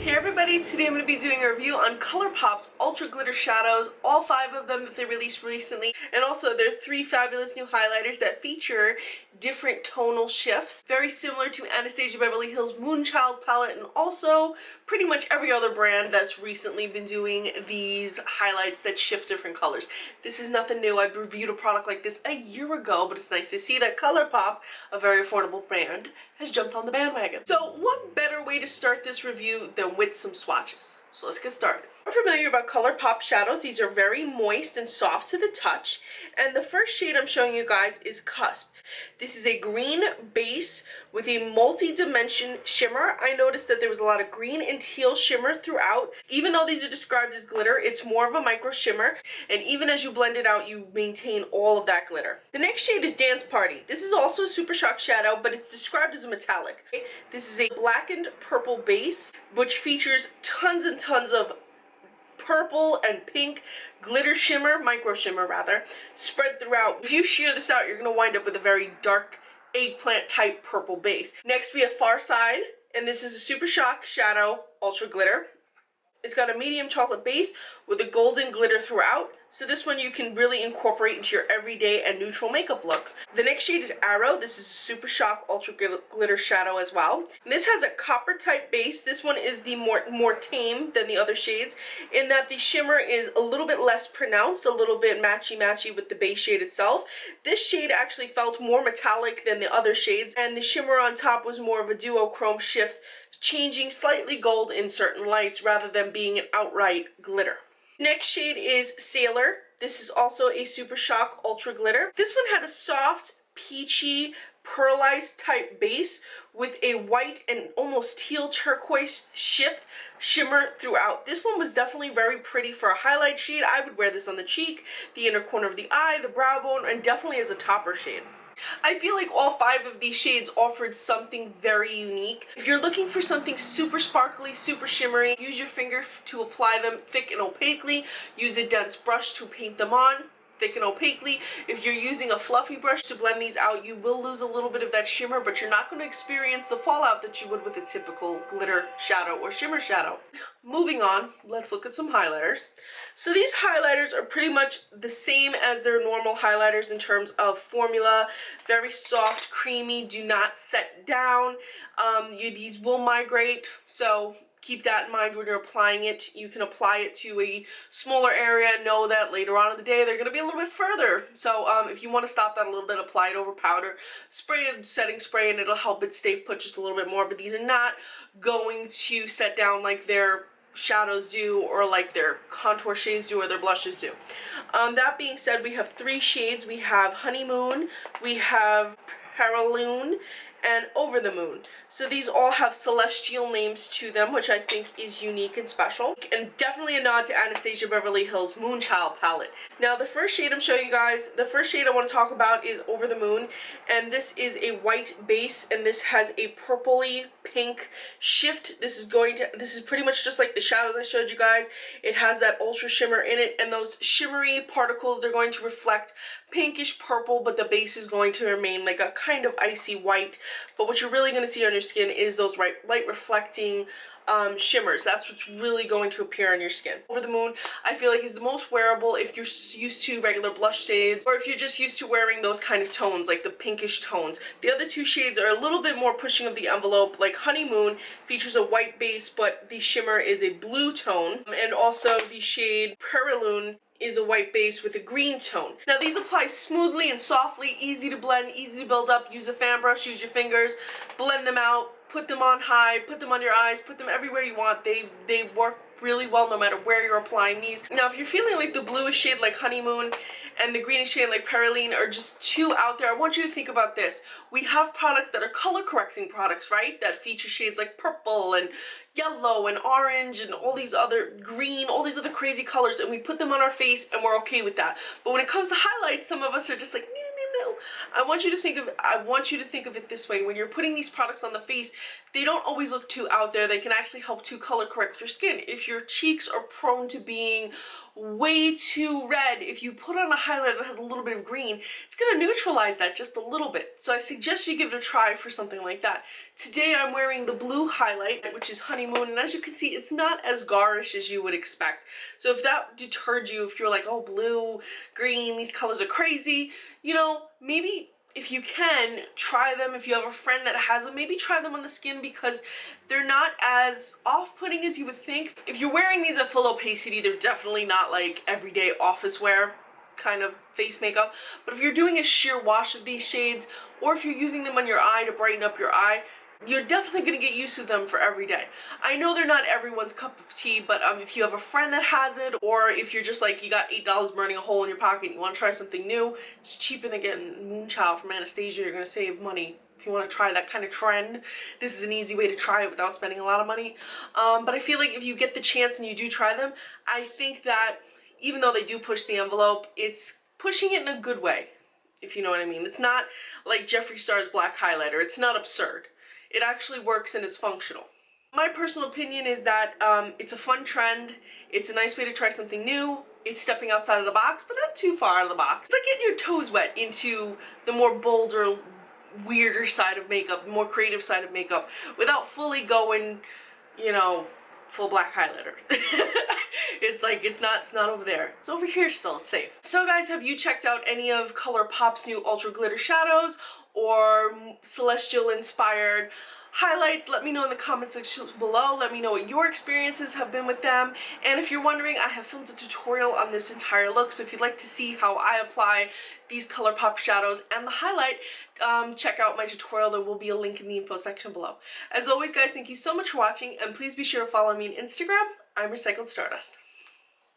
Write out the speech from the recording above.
Hey everybody, today I'm going to be doing a review on ColourPop's Ultra Glitter Shadows, all 5 of them that they released recently, and also their 3 fabulous new highlighters that feature different tonal shifts, very similar to Anastasia Beverly Hills Moonchild palette, and also pretty much every other brand that's recently been doing these highlights that shift different colors. This is nothing new. I've reviewed a product like this a year ago, but it's nice to see that ColourPop, a very affordable brand, has jumped on the bandwagon. So what better way to start this review than with some swatches? So let's get started. If you're familiar about ColourPop shadows, these are very moist and soft to the touch, and the first shade I'm showing you guys is Cusp. This is a green base with a multi-dimension shimmer. I noticed that there was a lot of green and teal shimmer throughout. Even though these are described as glitter, it's more of a micro shimmer, and even as you blend it out, you maintain all of that glitter. The next shade is Dance Party. This is also a Super Shock shadow, but it's described as a metallic. This is a blackened purple base, which features tons and tons of purple and pink glitter shimmer, micro shimmer rather, spread throughout. If you shear this out, you're going to wind up with a very dark eggplant type purple base. Next we have Far Side, and this is a Super Shock shadow ultra glitter. It's got a medium chocolate base with a golden glitter throughout, so this one you can really incorporate into your everyday and neutral makeup looks. The next shade is Arrow. This is a Super Shock Ultra Glitter shadow as well. And this has a copper type base. This one is the more tame than the other shades, in that the shimmer is a little bit less pronounced, a little bit matchy-matchy with the base shade itself. This shade actually felt more metallic than the other shades, and the shimmer on top was more of a duochrome shift, changing slightly gold in certain lights rather than being an outright glitter. Next shade is Sailor. This is also a Super Shock Ultra Glitter. This one had a soft, peachy, pearlized type base with a white and almost teal turquoise shimmer throughout. This one was definitely very pretty for a highlight shade. I would wear this on the cheek, the inner corner of the eye, the brow bone, and definitely as a topper shade. I feel like all 5 of these shades offered something very unique. If you're looking for something super sparkly, super shimmery, use your finger to apply them thick and opaquely. Use a dense brush to paint them on thick and opaquely. If you're using a fluffy brush to blend these out, you will lose a little bit of that shimmer, but you're not going to experience the fallout that you would with a typical glitter shadow or shimmer shadow. Moving on, let's look at some highlighters. So these highlighters are pretty much the same as their normal highlighters in terms of formula. Very soft, creamy, do not set down. These will migrate, so keep that in mind when you're applying it. You can apply it to a smaller area and know that later on in the day they're going to be a little bit further. So if you want to stop that a little bit, apply it over powder. Spray a setting spray and it'll help it stay put just a little bit more. But these are not going to set down like their shadows do, or like their contour shades do, or their blushes do. That being said, we have 3 shades. We have Honeymoon, we have Perilune, and Over the Moon. So these all have celestial names to them, which I think is unique and special, and definitely a nod to Anastasia Beverly Hills Moonchild palette. Now the first shade I'm showing you guys, the first shade I want to talk about is Over the Moon, and this is a white base, and this has a purpley pink shift. This is pretty much just like the shadows I showed you guys. It has that ultra shimmer in it, and those shimmery particles, they're going to reflect pinkish purple, but the base is going to remain like a kind of icy white. But what you're really going to see on your skin is those light reflecting shimmers. That's what's really going to appear on your skin. Over the Moon, I feel like, is the most wearable if you're used to regular blush shades, or if you're just used to wearing those kind of tones, like the pinkish tones. The other 2 shades are a little bit more pushing of the envelope. Like Honeymoon features a white base, but the shimmer is a blue tone, and also the shade Perilune is a white base with a green tone. Now these apply smoothly and softly, easy to blend, easy to build up. Use a fan brush, use your fingers, blend them out, put them on high, put them on your eyes, put them everywhere you want. They work really well no matter where you're applying these. Now if you're feeling like the bluish shade like Honeymoon and the greenish shade like Perilune are just too out there, I want you to think about this. We have products that are color correcting products, right? That feature shades like purple and yellow and orange and all these other green, all these other crazy colors, and we put them on our face and we're okay with that. But when it comes to highlights, some of us are just like, no. I want you to think of it this way. When you're putting these products on the face, they don't always look too out there. They can actually help to color correct your skin. If your cheeks are prone to being way too red, if you put on a highlighter that has a little bit of green, it's going to neutralize that just a little bit. So I suggest you give it a try for something like that. Today I'm wearing the blue highlight, which is Honeymoon, and as you can see, it's not as garish as you would expect. So if that deterred you, if you're like, oh, blue, green, these colors are crazy, you know, maybe if you can, try them. If you have a friend that has them, maybe try them on the skin because they're not as off-putting as you would think. If you're wearing these at full opacity, they're definitely not like everyday office wear kind of face makeup. But if you're doing a sheer wash of these shades, or if you're using them on your eye to brighten up your eye, you're definitely going to get used to them for every day. I know they're not everyone's cup of tea, but if you have a friend that has it, or if you're just like, you got $8 burning a hole in your pocket and you want to try something new, it's cheaper than getting Moonchild from Anastasia. You're going to save money. If you want to try that kind of trend, this is an easy way to try it without spending a lot of money. But I feel like if you get the chance and you do try them, I think that even though they do push the envelope, it's pushing it in a good way, if you know what I mean. It's not like Jeffree Star's black highlighter. It's not absurd. It actually works and it's functional. My personal opinion is that it's a fun trend. It's a nice way to try something new. It's stepping outside of the box, but not too far out of the box. It's like getting your toes wet into the more bolder, weirder side of makeup, more creative side of makeup, without fully going, you know, full black highlighter. It's like, it's not over there. It's over here still, it's safe. So guys, have you checked out any of ColourPop's new Ultra Glitter Shadows or Celestial inspired highlights? Let me know in the comment section below. Let me know what your experiences have been with them. And if you're wondering, I have filmed a tutorial on this entire look, so if you'd like to see how I apply these ColourPop shadows and the highlight, check out my tutorial. There will be a link in the info section below. As always guys, thank you so much for watching, and please be sure to follow me on Instagram. I'm Recycled Stardust.